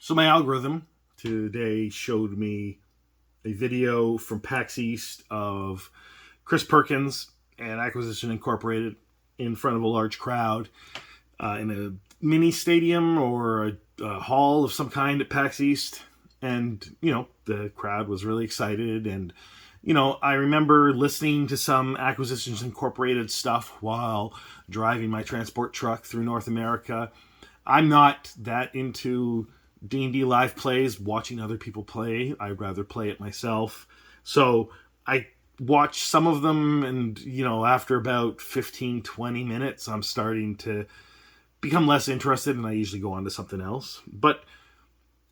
So my algorithm today showed me a video from PAX East of Chris Perkins and Acquisition Incorporated in front of a large crowd in a mini stadium or a hall of some kind at PAX East. And, the crowd was really excited. And, I remember listening to some Acquisitions Incorporated stuff while driving my transport truck through North America. I'm not that into D&D live plays, watching other people play. I'd rather play it myself. So I watched some of them, and, after about 15, 20 minutes, I'm starting to become less interested, and I usually go on to something else. But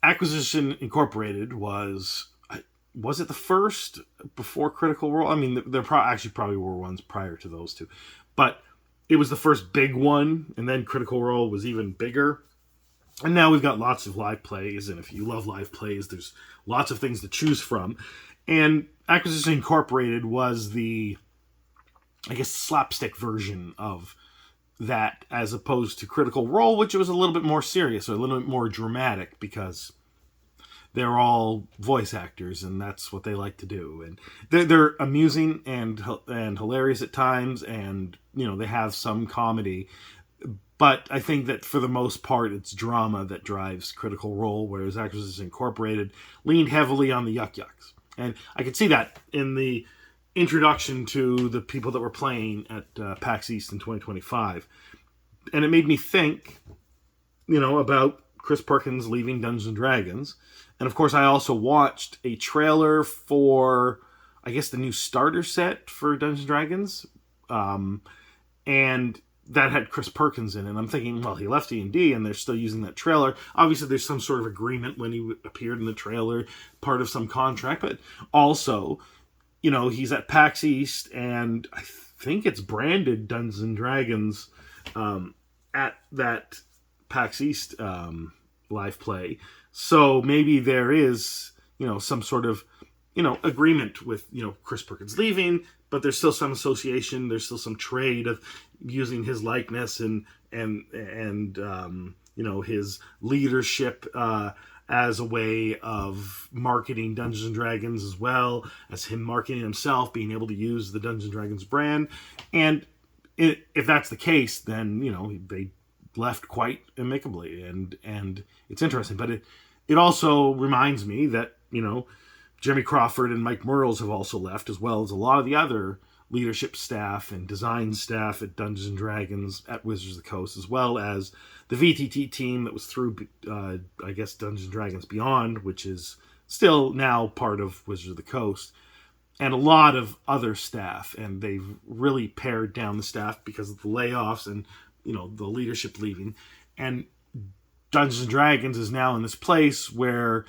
Acquisition Incorporated was it the first before Critical Role? I mean, there probably were ones prior to those two. But it was the first big one, and then Critical Role was even bigger. And now we've got lots of live plays, and if you love live plays, there's lots of things to choose from. And Acquisition Incorporated was the, slapstick version of that, as opposed to Critical Role, which was a little bit more serious, or a little bit more dramatic, because they're all voice actors, and that's what they like to do. And they're amusing and hilarious at times, and, they have some comedy. But I think that for the most part, it's drama that drives Critical Role, whereas Acquisition Incorporated leaned heavily on the yuck-yucks. And I could see that in the introduction to the people that were playing at PAX East in 2025. And it made me think, about Chris Perkins leaving Dungeons & Dragons. And of course, I also watched a trailer for, the new starter set for Dungeons & Dragons. And that had Chris Perkins in it. And I'm thinking, well, he left D&D and they're still using that trailer. Obviously, there's some sort of agreement when he appeared in the trailer, part of some contract. But also, he's at PAX East, and I think it's branded Dungeons & Dragons at that PAX East live play. So maybe there is, some sort of, agreement with, Chris Perkins leaving, but there's still some association. There's still some trade of using his likeness and his leadership as a way of marketing Dungeons & Dragons, as well as him marketing himself, being able to use the Dungeons & Dragons brand. And if that's the case, then, they left quite amicably, and it's interesting. But it also reminds me that, Jeremy Crawford and Mike Merles have also left, as well as a lot of the other leadership staff and design staff at Dungeons & Dragons, at Wizards of the Coast, as well as the VTT team that was through, Dungeons & Dragons Beyond, which is still now part of Wizards of the Coast, and a lot of other staff. And they've really pared down the staff because of the layoffs and, the leadership leaving. And Dungeons & Dragons is now in this place where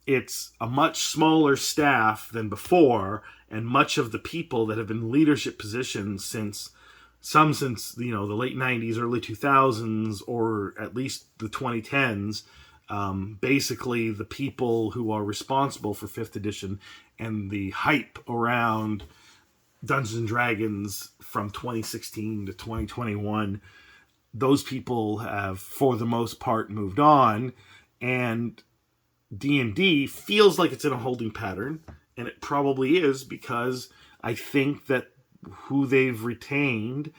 it's a much smaller staff than before, and much of the people that have been in leadership positions since the late 90s, early 2000s, or at least the 2010s, basically the people who are responsible for 5th edition and the hype around Dungeons & Dragons from 2016 to 2021, those people have, for the most part, moved on, and D&D feels like it's in a holding pattern, and it probably is, because I think that who they've retained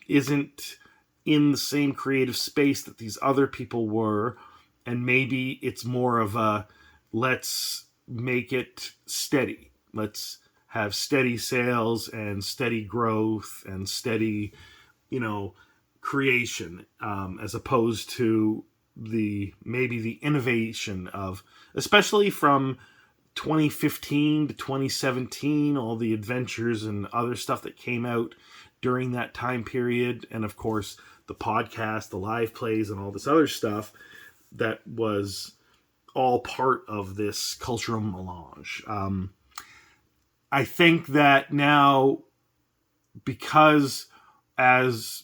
isn't in the same creative space that these other people were, and maybe it's more of a, let's make it steady. Let's have steady sales and steady growth and steady, creation, as opposed to the innovation of, especially from 2015 to 2017, all the adventures and other stuff that came out during that time period, and of course the podcast, the live plays, and all this other stuff that was all part of this cultural melange. I think that now, because, as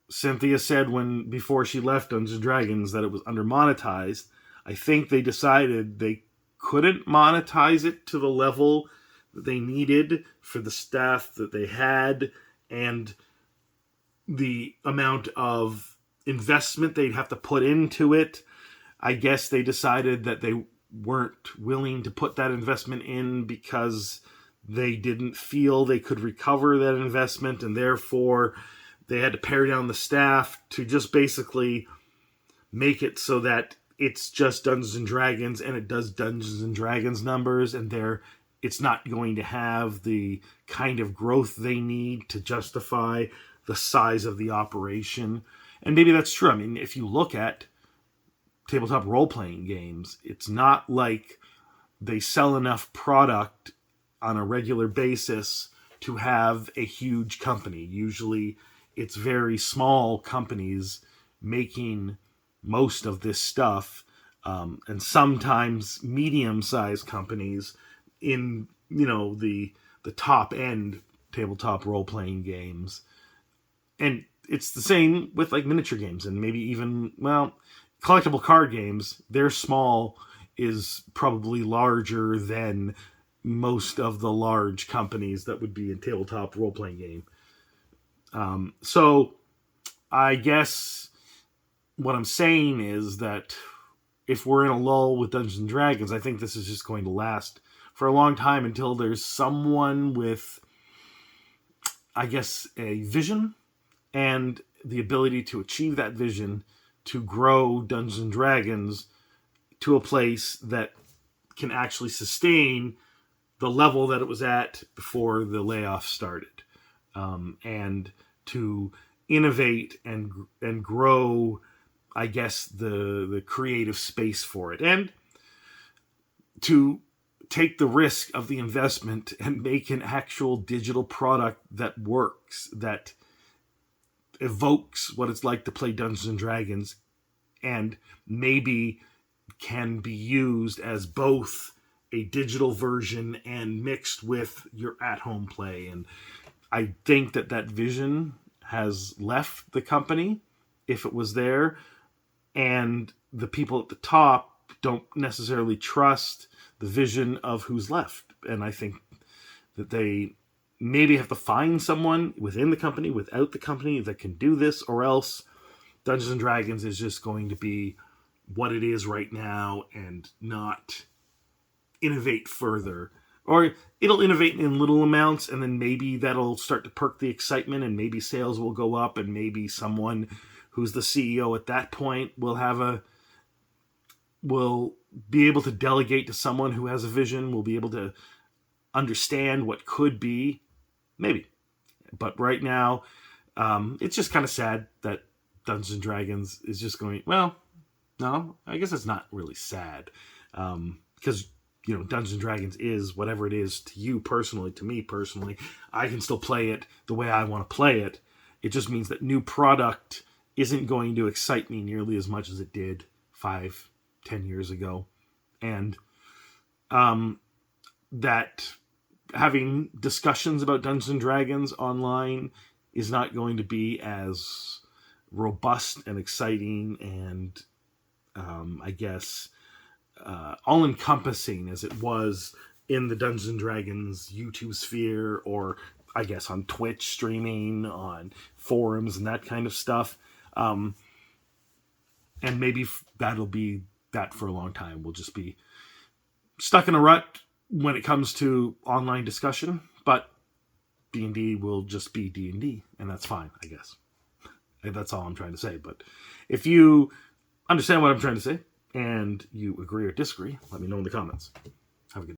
Cynthia said before she left Dungeons & Dragons, that it was under-monetized, I think they decided they couldn't monetize it to the level that they needed for the staff that they had and the amount of investment they'd have to put into it. I guess they decided that they weren't willing to put that investment in because they didn't feel they could recover that investment, and therefore they had to pare down the staff to just basically make it so that it's just Dungeons and Dragons, and it does Dungeons and Dragons numbers, and it's not going to have the kind of growth they need to justify the size of the operation. And maybe that's true. I mean, if you look at tabletop role-playing games, it's not like they sell enough product on a regular basis to have a huge company. Usually it's very small companies making most of this stuff, and sometimes medium-sized companies in, the top end tabletop role-playing games. And it's the same with like miniature games, and maybe even, collectible card games. Their small is probably larger than most of the large companies that would be in tabletop role-playing game. So I guess what I'm saying is that if we're in a lull with Dungeons and Dragons, I think this is just going to last for a long time until there's someone with, I guess, a vision and the ability to achieve that vision to grow Dungeons and Dragons to a place that can actually sustain the level that it was at before the layoff started, and to innovate and grow, I guess, the creative space for it, and to take the risk of the investment and make an actual digital product that works, that evokes what it's like to play Dungeons and Dragons, and maybe can be used as both a digital version and mixed with your at-home play. And I think that vision has left the company, if it was there, and the people at the top don't necessarily trust the vision of who's left. And I think that they maybe have to find someone within the company, without the company, that can do this, or else Dungeons and Dragons is just going to be what it is right now and not innovate further. Or it'll innovate in little amounts, and then maybe that'll start to perk the excitement, and maybe sales will go up, and maybe someone who's the CEO at that point will be able to delegate to someone who has a vision, will be able to understand what could be, maybe. But right now, it's just kind of sad that Dungeons and Dragons is just going, well, no, I guess it's not really sad. Because, Dungeons and Dragons is whatever it is to you personally, to me personally. I can still play it the way I want to play it. It just means that new product isn't going to excite me nearly as much as it did 5-10 years ago. And that having discussions about Dungeons and Dragons online is not going to be as robust and exciting and, I guess, all-encompassing as it was in the Dungeons and Dragons YouTube sphere, or I guess on Twitch streaming, on forums and that kind of stuff. And maybe that'll be that for a long time. We'll just be stuck in a rut when it comes to online discussion, but D&D will just be D&D, and that's fine, I guess. That's all I'm trying to say. But if you understand what I'm trying to say, and you agree or disagree, let me know in the comments.